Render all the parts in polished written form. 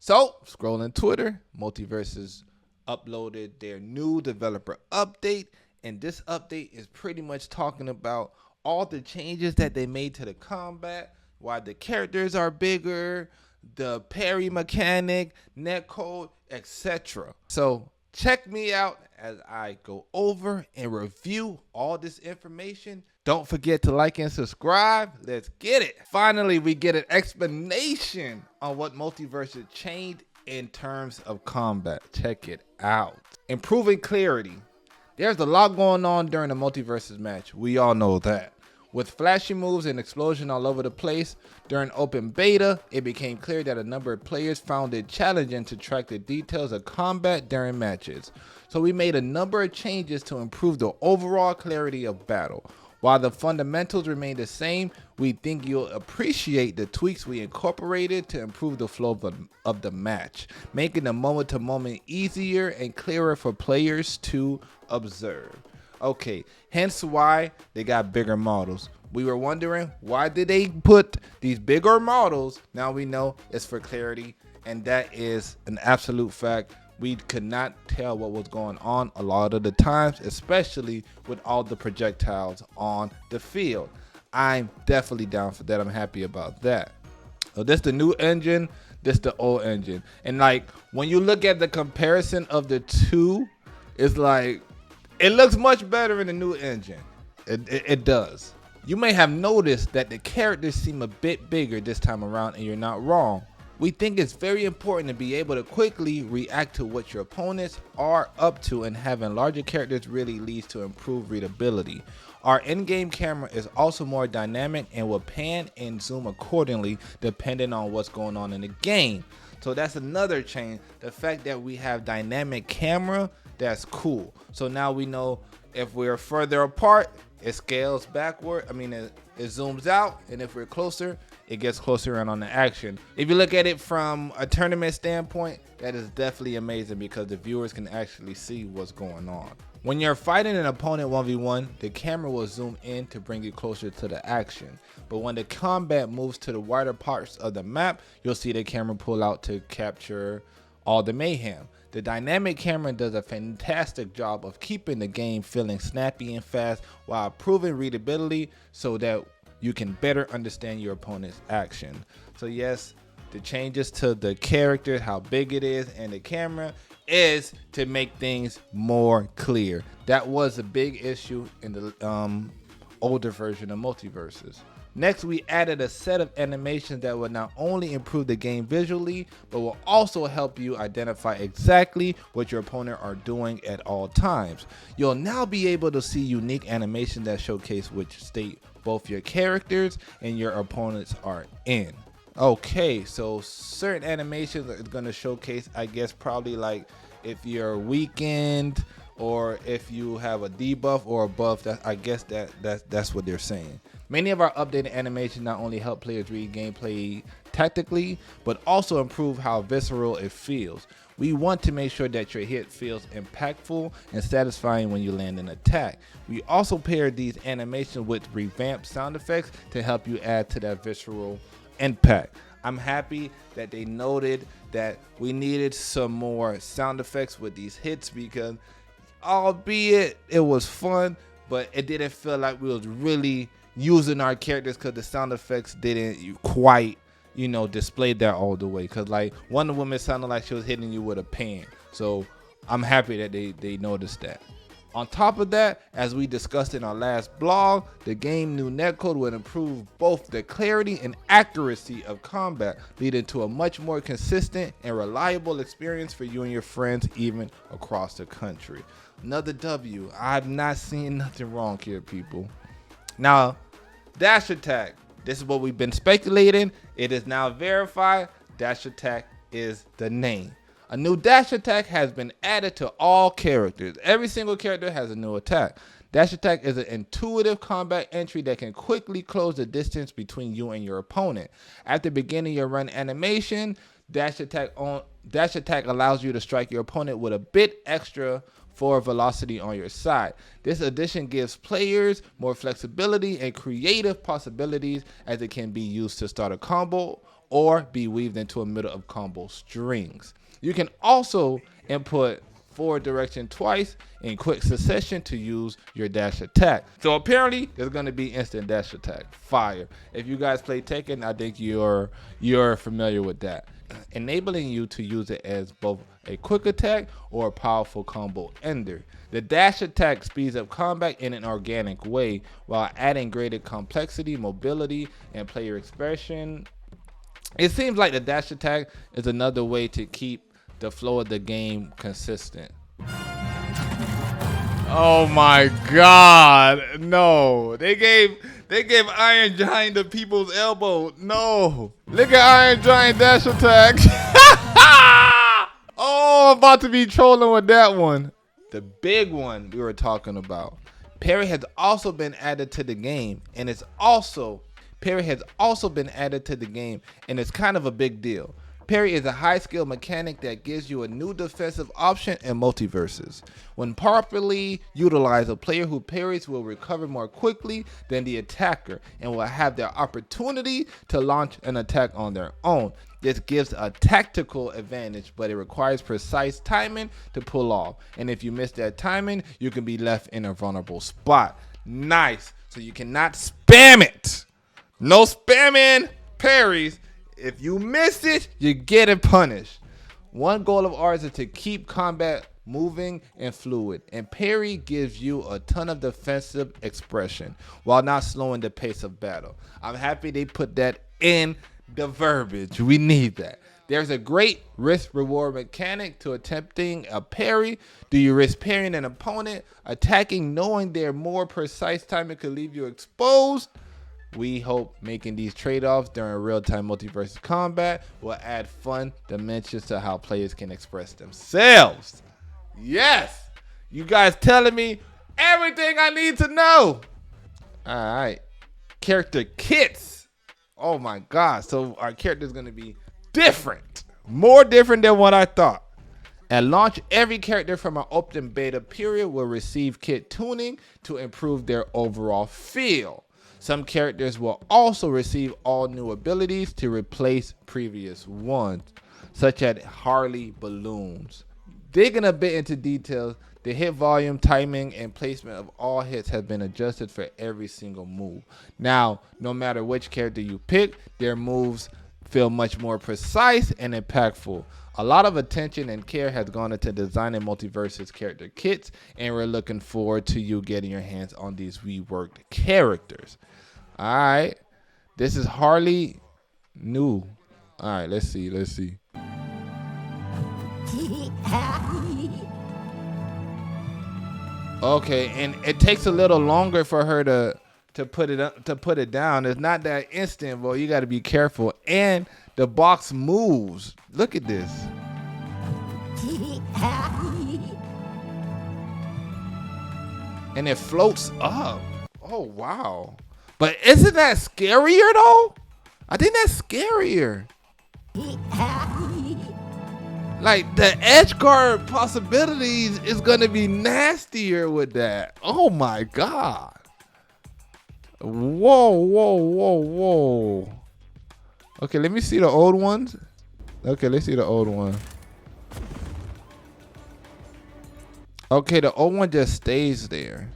So, scrolling Twitter, Multiversus uploaded their new developer update, and this update is pretty much talking about all the changes that they made to the combat, why the characters are bigger, the parry mechanic, netcode, etc. So, check me out as I go over and review all this information. Don't forget to like and subscribe. Let's get it. Finally, we get an explanation on what Multiversus changed in terms of combat. Check it out. Improving clarity. There's a lot going on during the Multiversus match. We all know that. With flashy moves and explosion all over the place, during open beta, it became clear that a number of players found it challenging to track the details of combat during matches. So we made a number of changes to improve the overall clarity of battle. While the fundamentals remain the same, we think you'll appreciate the tweaks we incorporated to improve the flow of the match, making the moment-to-moment easier and clearer for players to observe. Okay, hence why they got bigger models. We were wondering, why did they put these bigger models? Now we know it's for clarity, and that is an absolute fact. We could not tell what was going on a lot of the times, especially with all the projectiles on the field. I'm definitely down for that. I'm happy about that. So this the new engine, this the old engine. And like when you look at the comparison of the two, it's like it looks much better in the new engine. It does. You may have noticed that the characters seem a bit bigger this time around, and you're not wrong. We think it's very important to be able to quickly react to what your opponents are up to, and having larger characters really leads to improved readability. Our in-game camera is also more dynamic and will pan and zoom accordingly depending on what's going on in the game. So that's another change. The fact that we have dynamic camera, that's cool. So now we know if we're further apart, it scales backward. It zooms out, and if we're closer, it gets closer in on the action. If you look at it from a tournament standpoint, that is definitely amazing because the viewers can actually see what's going on. When you're fighting an opponent 1v1, the camera will zoom in to bring you closer to the action. But when the combat moves to the wider parts of the map, you'll see the camera pull out to capture all the mayhem. The dynamic camera does a fantastic job of keeping the game feeling snappy and fast while improving readability so that you can better understand your opponent's action. So yes, the changes to the character, how big it is, and the camera is to make things more clear. That was a big issue in the older version of Multiversus. Next, we added a set of animations that will not only improve the game visually, but will also help you identify exactly what your opponent are doing at all times. You'll now be able to see unique animations that showcase which state both your characters and your opponents are in. Okay, so certain animations are going to showcase, I guess, probably like if you're weakened or if you have a debuff or a buff. I guess that's what they're saying. Many of our updated animations not only help players read gameplay tactically, but also improve how visceral it feels. We want to make sure that your hit feels impactful and satisfying when you land an attack. We also paired these animations with revamped sound effects to help you add to that visceral impact. I'm happy that they noted that we needed some more sound effects with these hits because albeit it was fun, but it didn't feel like we was really using our characters because the sound effects didn't quite, display that all the way. Because like Wonder Woman sounded like she was hitting you with a pan. So I'm happy that they noticed that. On top of that, as we discussed in our last blog, the game new netcode would improve both the clarity and accuracy of combat, leading to a much more consistent and reliable experience for you and your friends, even across the country. Another W. I've not seen nothing wrong here, people. Now, dash attack. This is what we've been speculating. It is now verified. Dash attack is the name. A new dash attack has been added to all characters. Every single character has a new attack. Dash attack is an intuitive combat entry that can quickly close the distance between you and your opponent. After beginning your run animation, dash attack allows you to strike your opponent with a bit extra forward velocity on your side. This addition gives players more flexibility and creative possibilities as it can be used to start a combo or be weaved into a middle of combo strings. You can also input forward direction twice in quick succession to use your dash attack. So apparently there's going to be instant dash attack. Fire. If you guys play Tekken, I think you're familiar with that. Enabling you to use it as both a quick attack or a powerful combo ender. The dash attack speeds up combat in an organic way while adding greater complexity, mobility, and player expression. It seems like the dash attack is another way to keep the flow of the game consistent. Oh my God, no. They gave Iron Giant the people's elbow. No. Look at Iron Giant dash attack. Oh, I'm about to be trolling with that one. The big one we were talking about. Parry has also been added to the game, and it's kind of a big deal. Parry is a high skill mechanic that gives you a new defensive option in Multiversus. When properly utilized, a player who parries will recover more quickly than the attacker and will have the opportunity to launch an attack on their own. This gives a tactical advantage, but it requires precise timing to pull off. And if you miss that timing, you can be left in a vulnerable spot. Nice. So you cannot spam it. No spamming parries. If you miss it, you're getting punished. One goal of ours is to keep combat moving and fluid, and Parry gives you a ton of defensive expression while not slowing the pace of battle. I'm happy they put that in the verbiage. We need that. There's a great risk-reward mechanic to attempting a parry. Do you risk parrying an opponent? Attacking knowing their more precise timing could leave you exposed? We hope making these trade-offs during real-time multiverse combat will add fun dimensions to how players can express themselves. Yes! You guys telling me everything I need to know. All right. Character kits. Oh my God. So our character is going to be different. More different than what I thought. At launch, every character from our open beta period will receive kit tuning to improve their overall feel. Some characters will also receive all new abilities to replace previous ones, such as Harley balloons. Digging a bit into details, the hit volume, timing, and placement of all hits have been adjusted for every single move. Now, no matter which character you pick, their moves feel much more precise and impactful. A lot of attention and care has gone into designing Multiversus character kits, and we're looking forward to you getting your hands on these reworked characters. All right, this is Harley new. All right, let's see. Okay, and it takes a little longer for her to put it down. It's not that instant, boy. You got to be careful. And the box moves. Look at this. And it floats up. Oh wow. But isn't that scarier though? I think that's scarier. Like the edge guard possibilities is gonna be nastier with that. Oh my God. Whoa. Okay, let me see the old ones. Okay, let's see the old one. Okay, the old one just stays there.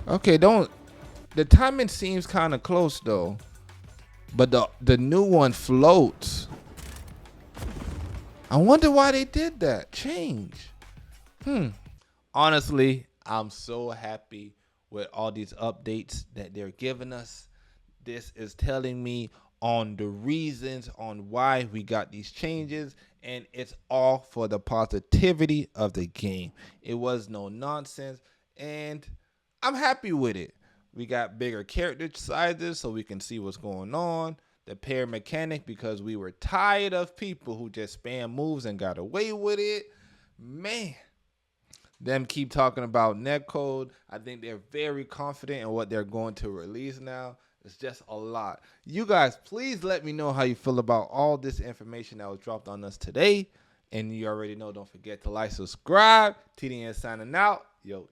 Okay, the timing seems kind of close though. But the new one floats. I wonder why they did that. Change. Honestly, I'm so happy with all these updates that they're giving us. This is telling me on the reasons on why we got these changes, and it's all for the positivity of the game. It was no nonsense, and I'm happy with it. We got bigger character sizes so we can see what's going on. The pair mechanic, because we were tired of people who just spam moves and got away with it. Man, them keep talking about netcode. I think they're very confident in what they're going to release now. It's just a lot. You guys, please let me know how you feel about all this information that was dropped on us today. And you already know, don't forget to like, subscribe. TDN signing out. Yo.